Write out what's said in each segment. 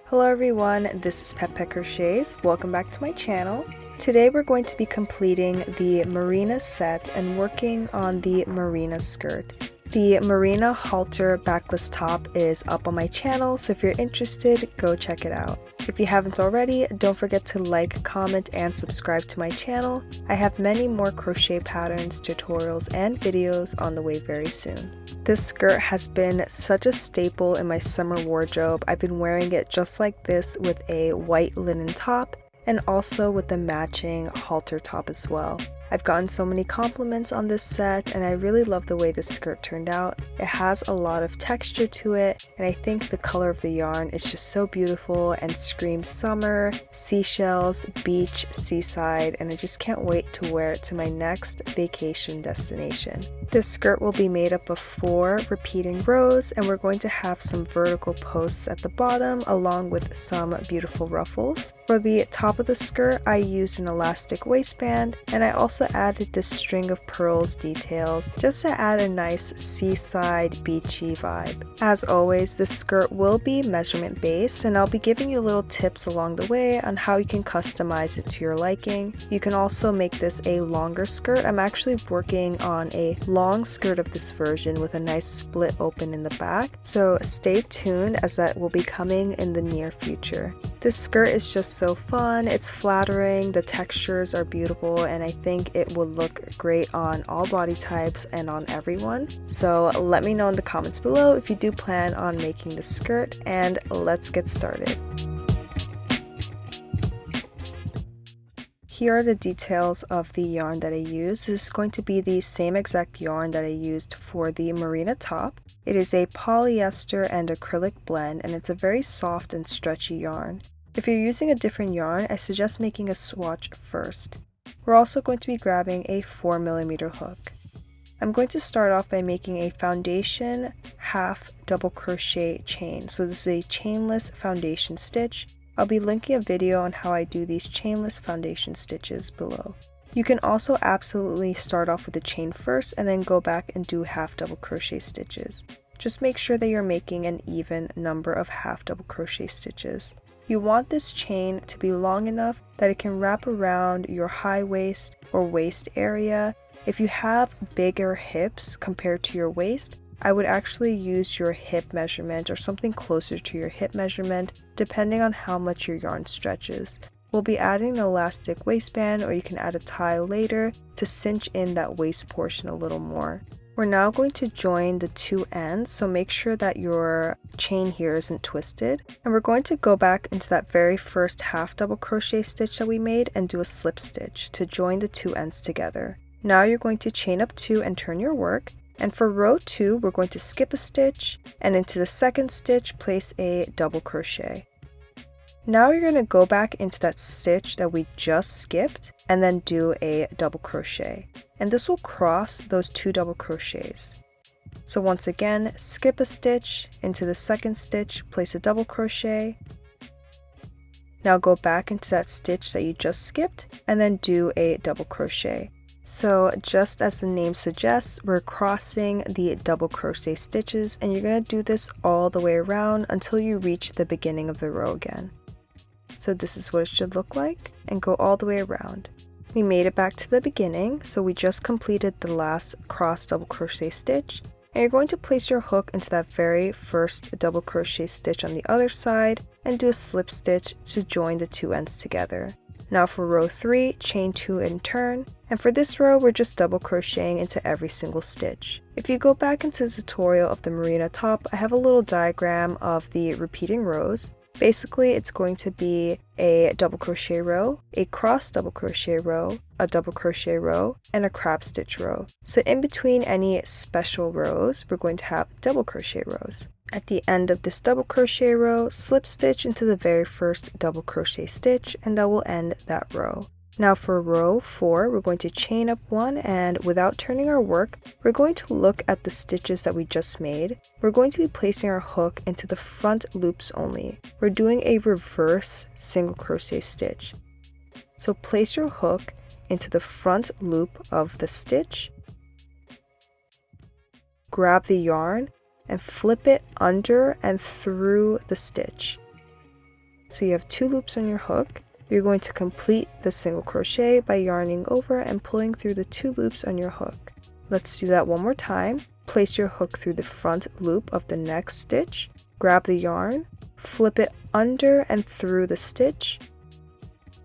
Hello everyone, this is Pet Crochets. Welcome back to my channel. Today we're going to be completing the Marina set and working on the Marina skirt. The Marina halter backless top is up on my channel, so if you're interested, go check it out. If you haven't already, don't forget to like, comment, and subscribe to my channel. I have many more crochet patterns, tutorials, and videos on the way very soon. This skirt has been such a staple in my summer wardrobe. I've been wearing it just like this with a white linen top and also with the matching halter top as well. I've gotten so many compliments on this set and I really love the way this skirt turned out. It has a lot of texture to it and I think the color of the yarn is just so beautiful and screams summer, seashells, beach, seaside, and I just can't wait to wear it to my next vacation destination. This skirt will be made up of 4 repeating rows and we're going to have some vertical posts at the bottom along with some beautiful ruffles. For the top of the skirt, I used an elastic waistband and I also added this string of pearls details just to add a nice seaside beachy vibe. As always, this skirt will be measurement based and I'll be giving you little tips along the way on how you can customize it to your liking. You can also make this a longer skirt. I'm actually working on a long skirt of this version with a nice split open in the back, so stay tuned as that will be coming in the near future. This skirt is just so fun, it's flattering, the textures are beautiful, and I think it will look great on all body types and on everyone. So let me know in the comments below if you do plan on making this skirt, and let's get started. Here are the details of the yarn that I used. This is going to be the same exact yarn that I used for the Marina top. It is a polyester and acrylic blend and it's a very soft and stretchy yarn. If you're using a different yarn, I suggest making a swatch first. We're also going to be grabbing a 4mm hook. I'm going to start off by making a foundation half double crochet chain. So this is a chainless foundation stitch. I'll be linking a video on how I do these chainless foundation stitches below. You can also absolutely start off with a chain first and then go back and do half double crochet stitches. Just make sure that you're making an even number of half double crochet stitches. You want this chain to be long enough that it can wrap around your high waist or waist area. If you have bigger hips compared to your waist, I would actually use your hip measurement or something closer to your hip measurement depending on how much your yarn stretches. We'll be adding an elastic waistband, or you can add a tie later to cinch in that waist portion a little more. We're now going to join the 2 ends, so make sure that your chain here isn't twisted. And we're going to go back into that very first half double crochet stitch that we made and do a slip stitch to join the 2 ends together. Now you're going to chain up 2 and turn your work. And for row 2, we're going to skip a stitch and into the second stitch place a double crochet. Now you're going to go back into that stitch that we just skipped and then do a double crochet. And this will cross those 2 double crochets. So once again, skip a stitch, into the second stitch, place a double crochet. Now go back into that stitch that you just skipped and then do a double crochet. So just as the name suggests, we're crossing the double crochet stitches and you're going to do this all the way around until you reach the beginning of the row again. So this is what it should look like and go all the way around. We made it back to the beginning, so we just completed the last cross double crochet stitch and you're going to place your hook into that very first double crochet stitch on the other side and do a slip stitch to join the 2 ends together. Now for row 3, chain 2 and turn. And for this row, we're just double crocheting into every single stitch. If you go back into the tutorial of the Marina top, I have a little diagram of the repeating rows. Basically, it's going to be a double crochet row, a cross double crochet row, a double crochet row, and a crab stitch row. So in between any special rows, we're going to have double crochet rows. At the end of this double crochet row, slip stitch into the very first double crochet stitch, and that will end that row. Now for row 4, we're going to chain up 1 and without turning our work, we're going to look at the stitches that we just made. We're going to be placing our hook into the front loops only. We're doing a reverse single crochet stitch. So place your hook into the front loop of the stitch, grab the yarn, and flip it under and through the stitch. So you have 2 loops on your hook. You're going to complete the single crochet by yarning over and pulling through the 2 loops on your hook. Let's do that one more time. Place your hook through the front loop of the next stitch, grab the yarn, flip it under and through the stitch,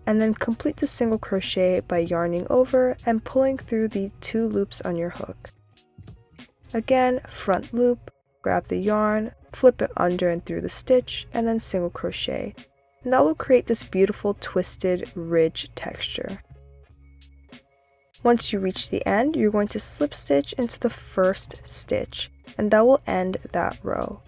and then complete the single crochet by yarning over and pulling through the 2 loops on your hook. Again, front loop, grab the yarn, flip it under and through the stitch, and then single crochet. And that will create this beautiful twisted ridge texture. Once you reach the end, you're going to slip stitch into the first stitch, and that will end that row.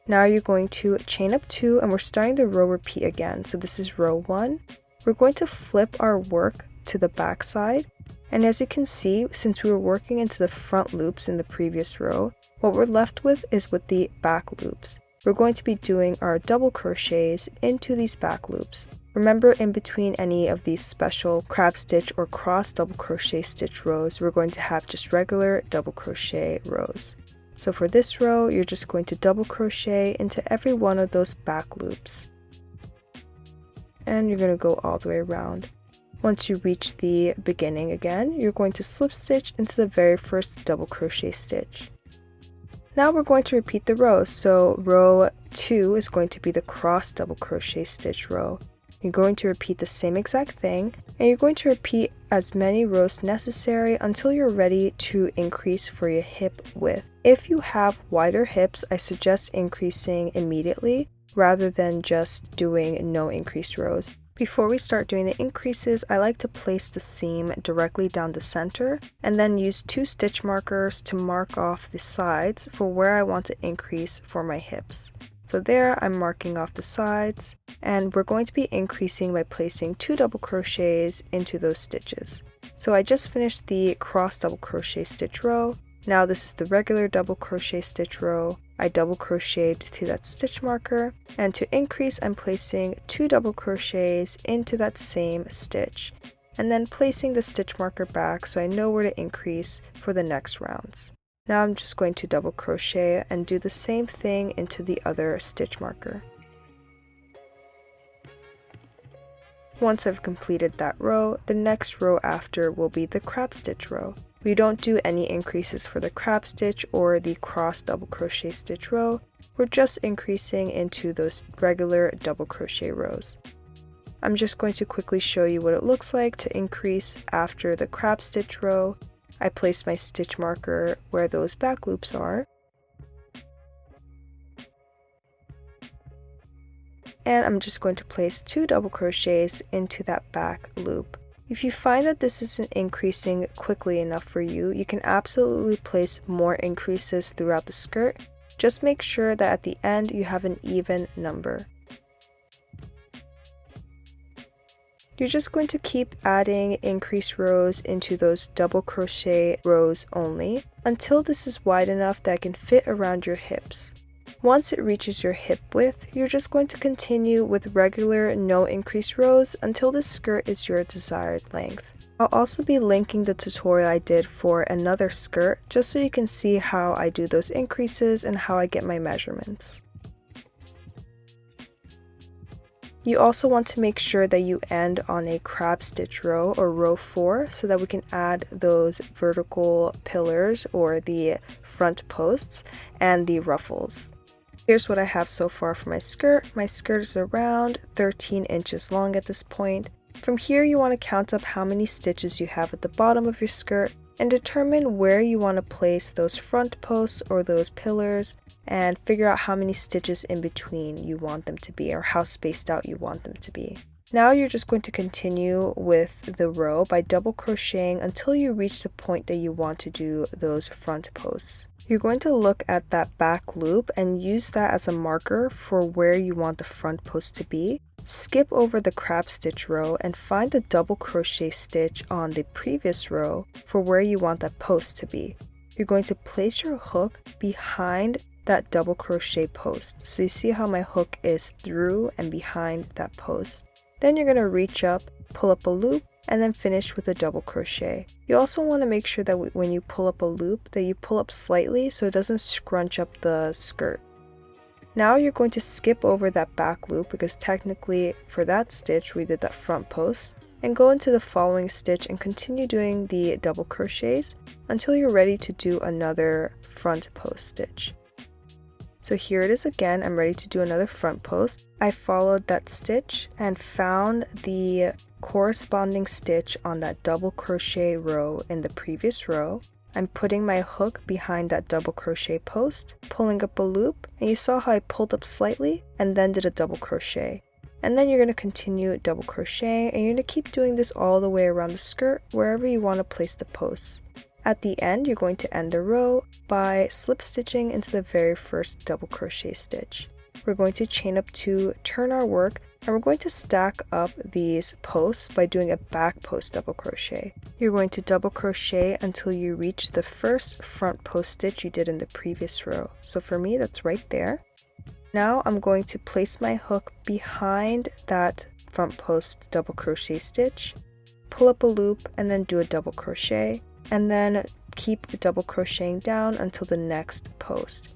Now you're going to chain up 2, and we're starting the row repeat again. So this is row 1. We're going to flip our work to the back side, and as you can see, since we were working into the front loops in the previous row, what we're left with is with the back loops. We're going to be doing our double crochets into these back loops. Remember, in between any of these special crab stitch or cross double crochet stitch rows, we're going to have just regular double crochet rows. So for this row, you're just going to double crochet into every one of those back loops. And you're going to go all the way around. Once you reach the beginning again, you're going to slip stitch into the very first double crochet stitch. Now we're going to repeat the rows. So row 2 is going to be the cross double crochet stitch row. You're going to repeat the same exact thing, and you're going to repeat as many rows necessary until you're ready to increase for your hip width. If you have wider hips, I suggest increasing immediately rather than just doing no increased rows. Before we start doing the increases, I like to place the seam directly down the center and then use 2 stitch markers to mark off the sides for where I want to increase for my hips. So there I'm marking off the sides, and we're going to be increasing by placing 2 double crochets into those stitches. So I just finished the cross double crochet stitch row. Now this is the regular double crochet stitch row. I double crocheted to that stitch marker, and to increase I'm placing 2 double crochets into that same stitch and then placing the stitch marker back so I know where to increase for the next rounds. Now I'm just going to double crochet and do the same thing into the other stitch marker. Once I've completed that row, the next row after will be the crab stitch row. We don't do any increases for the crab stitch or the cross double crochet stitch row. We're just increasing into those regular double crochet rows. I'm just going to quickly show you what it looks like to increase after the crab stitch row. I place my stitch marker where those back loops are. And I'm just going to place 2 double crochets into that back loop. If you find that this isn't increasing quickly enough for you, you can absolutely place more increases throughout the skirt. Just make sure that at the end you have an even number. You're just going to keep adding increased rows into those double crochet rows only until this is wide enough that it can fit around your hips. Once it reaches your hip width, you're just going to continue with regular no increased rows until the skirt is your desired length. I'll also be linking the tutorial I did for another skirt just so you can see how I do those increases and how I get my measurements. You also want to make sure that you end on a crab stitch row or row 4 so that we can add those vertical pillars or the front posts and the ruffles. Here's what I have so far for my skirt. My skirt is around 13 inches long at this point. From here you want to count up how many stitches you have at the bottom of your skirt and determine where you want to place those front posts or those pillars and figure out how many stitches in between you want them to be or how spaced out you want them to be. Now you're just going to continue with the row by double crocheting until you reach the point that you want to do those front posts. You're going to look at that back loop and use that as a marker for where you want the front post to be. Skip over the crab stitch row and find the double crochet stitch on the previous row for where you want that post to be. You're going to place your hook behind that double crochet post. So you see how my hook is through and behind that post. Then you're going to reach up, pull up a loop, and then finish with a double crochet. You also want to make sure that when you pull up a loop that you pull up slightly so it doesn't scrunch up the skirt. Now you're going to skip over that back loop because technically for that stitch we did that front post, and go into the following stitch and continue doing the double crochets until you're ready to do another front post stitch. So here it is again, I'm ready to do another front post. I followed that stitch and found the corresponding stitch on that double crochet row in the previous row. I'm putting my hook behind that double crochet post, pulling up a loop, and you saw how I pulled up slightly and then did a double crochet. And then you're going to continue double crochet, and you're going to keep doing this all the way around the skirt wherever you want to place the posts. At the end, you're going to end the row by slip stitching into the very first double crochet stitch. We're going to chain up 2, turn our work, and we're going to stack up these posts by doing a back post double crochet. You're going to double crochet until you reach the first front post stitch you did in the previous row. So for me, that's right there. Now I'm going to place my hook behind that front post double crochet stitch, pull up a loop, and then do a double crochet, and then keep double crocheting down until the next post.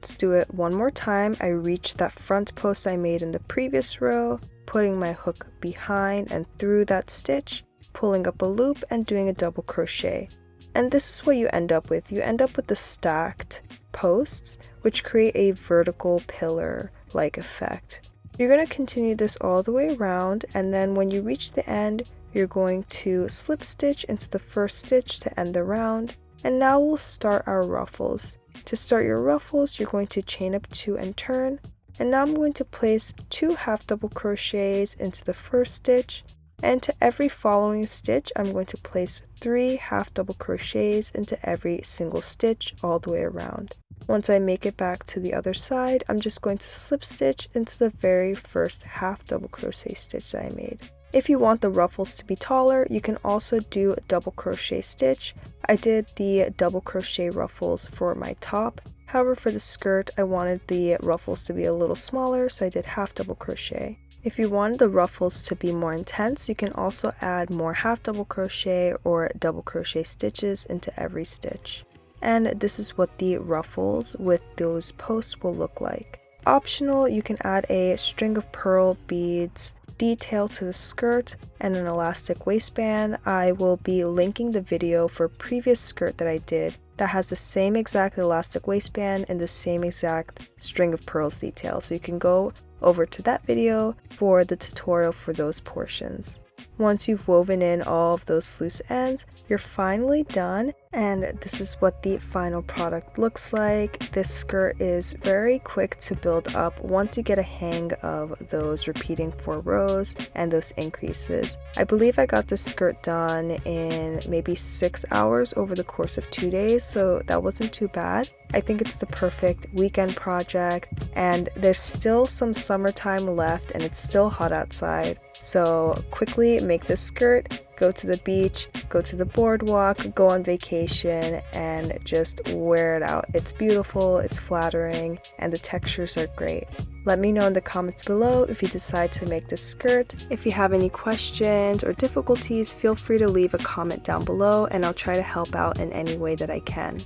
Let's do it one more time. I reach that front post I made in the previous row, putting my hook behind and through that stitch, pulling up a loop and doing a double crochet. And this is what you end up with. You end up with the stacked posts, which create a vertical pillar-like effect. You're going to continue this all the way around, and then when you reach the end, you're going to slip stitch into the first stitch to end the round. And now we'll start our ruffles. To start your ruffles, you're going to chain up 2 and turn. And now I'm going to place 2 half double crochets into the first stitch. And to every following stitch, I'm going to place 3 half double crochets into every single stitch all the way around. Once I make it back to the other side, I'm just going to slip stitch into the very first half double crochet stitch that I made. If you want the ruffles to be taller, you can also do a double crochet stitch. I did the double crochet ruffles for my top. However, for the skirt, I wanted the ruffles to be a little smaller, so I did half double crochet. If you want the ruffles to be more intense, you can also add more half double crochet or double crochet stitches into every stitch. And this is what the ruffles with those posts will look like. Optional, you can add a string of pearl beads detail to the skirt and an elastic waistband. I will be linking the video for a previous skirt that I did that has the same exact elastic waistband and the same exact string of pearls detail, so you can go over to that video for the tutorial for those portions. Once you've woven in all of those loose ends, you're finally done, and this is what the final product looks like. This skirt is very quick to build up once you get a hang of those repeating 4 rows and those increases. I believe I got this skirt done in maybe 6 hours over the course of 2 days, so that wasn't too bad. I think it's the perfect weekend project, and there's still some summertime left and it's still hot outside. So quickly make this skirt, go to the beach, go to the boardwalk, go on vacation, and just wear it out. It's beautiful, it's flattering, and the textures are great. Let me know in the comments below if you decide to make this skirt. If you have any questions or difficulties, feel free to leave a comment down below and I'll try to help out in any way that I can.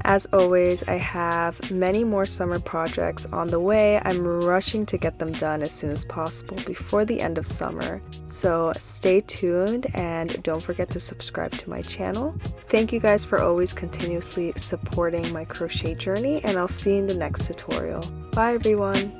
As always, I have many more summer projects on the way. I'm rushing to get them done as soon as possible before the end of summer. So stay tuned and don't forget to subscribe to my channel. Thank you guys for always continuously supporting my crochet journey, and I'll see you in the next tutorial. Bye everyone!